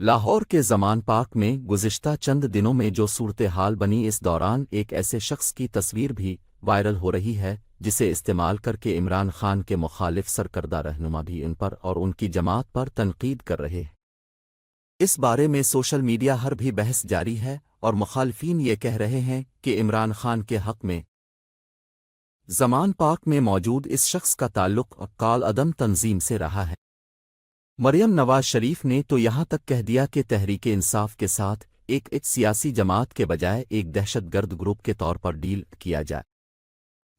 لاہور کے زمان پاک میں گزشتہ چند دنوں میں جو صورتحال بنی، اس دوران ایک ایسے شخص کی تصویر بھی وائرل ہو رہی ہے جسے استعمال کر کے عمران خان کے مخالف سرکردہ رہنما بھی ان پر اور ان کی جماعت پر تنقید کر رہے ہیں۔ اس بارے میں سوشل میڈیا ہر بھی بحث جاری ہے اور مخالفین یہ کہہ رہے ہیں کہ عمران خان کے حق میں زمان پاک میں موجود اس شخص کا تعلق کال عدم تنظیم سے رہا ہے۔ مریم نواز شریف نے تو یہاں تک کہہ دیا کہ تحریک انصاف کے ساتھ ایک سیاسی جماعت کے بجائے ایک دہشت گرد گروپ کے طور پر ڈیل کیا جائے۔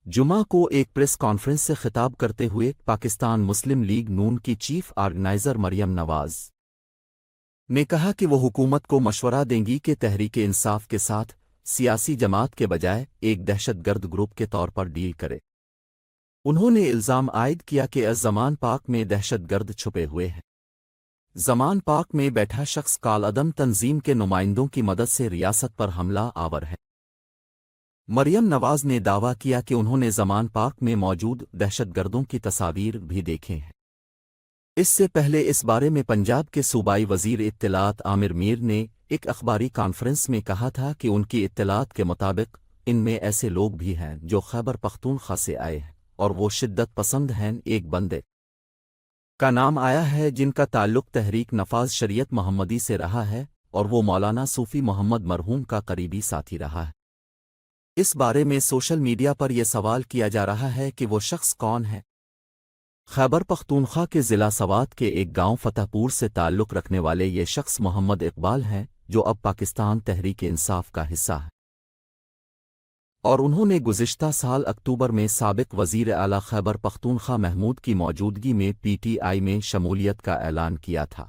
جمعہ کو ایک پریس کانفرنس سے خطاب کرتے ہوئے پاکستان مسلم لیگ نون کی چیف آرگنائزر مریم نواز نے کہا کہ وہ حکومت کو مشورہ دیں گی کہ تحریک انصاف کے ساتھ سیاسی جماعت کے بجائے ایک دہشت گرد گروپ کے طور پر ڈیل کرے۔ انہوں نے الزام عائد کیا کہ زمان پاک میں دہشت گرد چھپے ہوئے ہیں۔ زمان پاک میں بیٹھا شخص کال عدم تنظیم کے نمائندوں کی مدد سے ریاست پر حملہ آور ہے۔ مریم نواز نے دعویٰ کیا کہ انہوں نے زمان پاک میں موجود دہشت گردوں کی تصاویر بھی دیکھے ہیں۔ اس سے پہلے اس بارے میں پنجاب کے صوبائی وزیر اطلاعات عامر میر نے ایک اخباری کانفرنس میں کہا تھا کہ ان کی اطلاعات کے مطابق ان میں ایسے لوگ بھی ہیں جو خیبر پختونخوا سے آئے ہیں اور وہ شدت پسند ہیں۔ ایک بندے کا نام آیا ہے جن کا تعلق تحریک نفاذ شریعت محمدی سے رہا ہے اور وہ مولانا صوفی محمد مرحوم کا قریبی ساتھی رہا ہے۔ اس بارے میں سوشل میڈیا پر یہ سوال کیا جا رہا ہے کہ وہ شخص کون ہے۔ خیبر پختونخوا کے ضلع سوات کے ایک گاؤں فتح پور سے تعلق رکھنے والے یہ شخص محمد اقبال ہیں جو اب پاکستان تحریک انصاف کا حصہ ہے، اور انہوں نے گزشتہ سال اکتوبر میں سابق وزیر اعلیٰ خیبر پختونخوا محمود کی موجودگی میں پی ٹی آئی میں شمولیت کا اعلان کیا تھا۔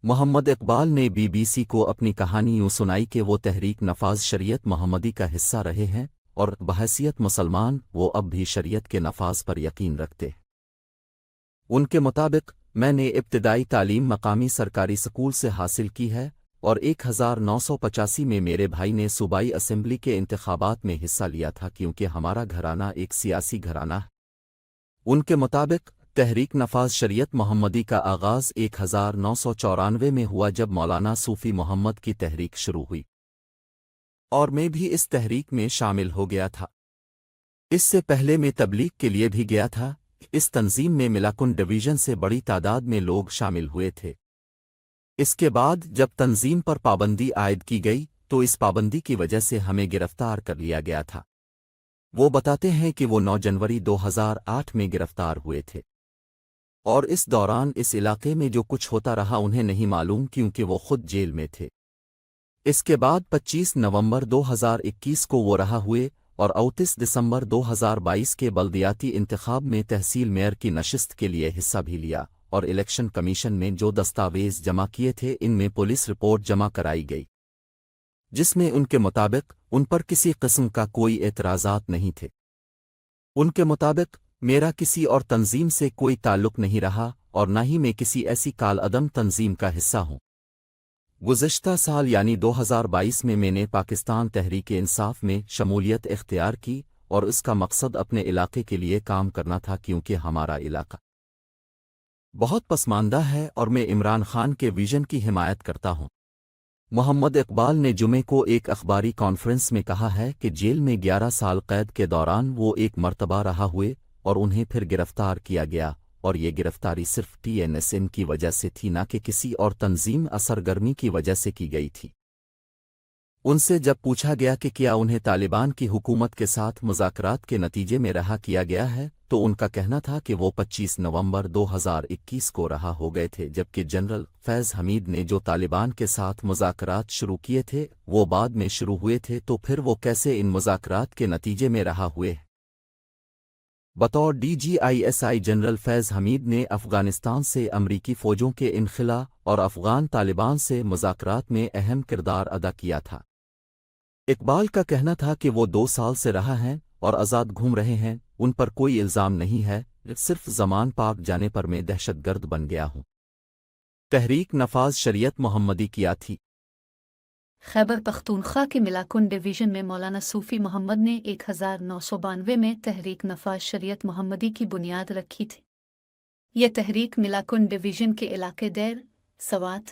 محمد اقبال نے بی بی سی کو اپنی کہانی یوں سنائی کہ وہ تحریک نفاذ شریعت محمدی کا حصہ رہے ہیں اور بحیثیت مسلمان وہ اب بھی شریعت کے نفاذ پر یقین رکھتے ہیں۔ ان کے مطابق میں نے ابتدائی تعلیم مقامی سرکاری سکول سے حاصل کی ہے اور 1985 میں میرے بھائی نے صوبائی اسمبلی کے انتخابات میں حصہ لیا تھا کیونکہ ہمارا گھرانہ ایک سیاسی گھرانہ ہے۔ ان کے مطابق تحریک نفاذ شریعت محمدی کا آغاز 1994 میں ہوا جب مولانا صوفی محمد کی تحریک شروع ہوئی اور میں بھی اس تحریک میں شامل ہو گیا تھا۔ اس سے پہلے میں تبلیغ کے لیے بھی گیا تھا۔ اس تنظیم میں ملاکن ڈویژن سے بڑی تعداد میں لوگ شامل ہوئے تھے۔ اس کے بعد جب تنظیم پر پابندی عائد کی گئی تو اس پابندی کی وجہ سے ہمیں گرفتار کر لیا گیا تھا۔ وہ بتاتے ہیں کہ وہ 9 جنوری 2008 میں گرفتار ہوئے تھے اور اس دوران اس علاقے میں جو کچھ ہوتا رہا انہیں نہیں معلوم کیونکہ وہ خود جیل میں تھے۔ اس کے بعد 25 نومبر 2021 کو وہ رہا ہوئے اور 29 دسمبر 2022 کے بلدیاتی انتخاب میں تحصیل میئر کی نشست کے لیے حصہ بھی لیا اور الیکشن کمیشن میں جو دستاویز جمع کیے تھے ان میں پولیس رپورٹ جمع کرائی گئی جس میں ان کے مطابق ان پر کسی قسم کا کوئی اعتراضات نہیں تھے۔ ان کے مطابق میرا کسی اور تنظیم سے کوئی تعلق نہیں رہا اور نہ ہی میں کسی ایسی کال عدم تنظیم کا حصہ ہوں۔ گزشتہ سال یعنی 2022 میں نے پاکستان تحریک انصاف میں شمولیت اختیار کی اور اس کا مقصد اپنے علاقے کے لیے کام کرنا تھا کیونکہ ہمارا علاقہ بہت پسماندہ ہے اور میں عمران خان کے ویژن کی حمایت کرتا ہوں۔ محمد اقبال نے جمعے کو ایک اخباری کانفرنس میں کہا ہے کہ جیل میں 11 سال قید کے دوران وہ ایک مرتبہ رہا ہوئے اور انہیں پھر گرفتار کیا گیا اور یہ گرفتاری صرف ٹی این ایس ایم کی وجہ سے تھی نہ کہ کسی اور تنظیم سرگرمی کی وجہ سے کی گئی تھی۔ ان سے جب پوچھا گیا کہ کیا انہیں طالبان کی حکومت کے ساتھ مذاکرات کے نتیجے میں رہا کیا گیا ہے تو ان کا کہنا تھا کہ وہ 25 نومبر 2021 کو رہا ہو گئے تھے جبکہ جنرل فیض حمید نے جو طالبان کے ساتھ مذاکرات شروع کیے تھے وہ بعد میں شروع ہوئے تھے تو پھر وہ کیسے ان مذاکرات کے نتیجے میں رہا ہوئے۔ بطور D G I S I general Faiz Hameed نے افغانستان سے امریکی فوجوں کے انخلا اور افغان طالبان سے مذاکرات میں اہم کردار ادا کیا تھا۔ اقبال کا کہنا تھا کہ وہ 2 سال سے رہا ہیں اور آزاد گھوم رہے ہیں، ان پر کوئی الزام نہیں ہے، صرف زمان پاک جانے پر میں دہشت گرد بن گیا ہوں۔ تحریک نفاذ شریعت محمدی کیا تھی؟ خیبر پختونخوا کے ملاکن ڈویژن میں مولانا صوفی محمد نے 1992 میں تحریک نفاذ شریعت محمدی کی بنیاد رکھی تھی۔ یہ تحریک ملاکن ڈویژن کے علاقے دیر، سوات،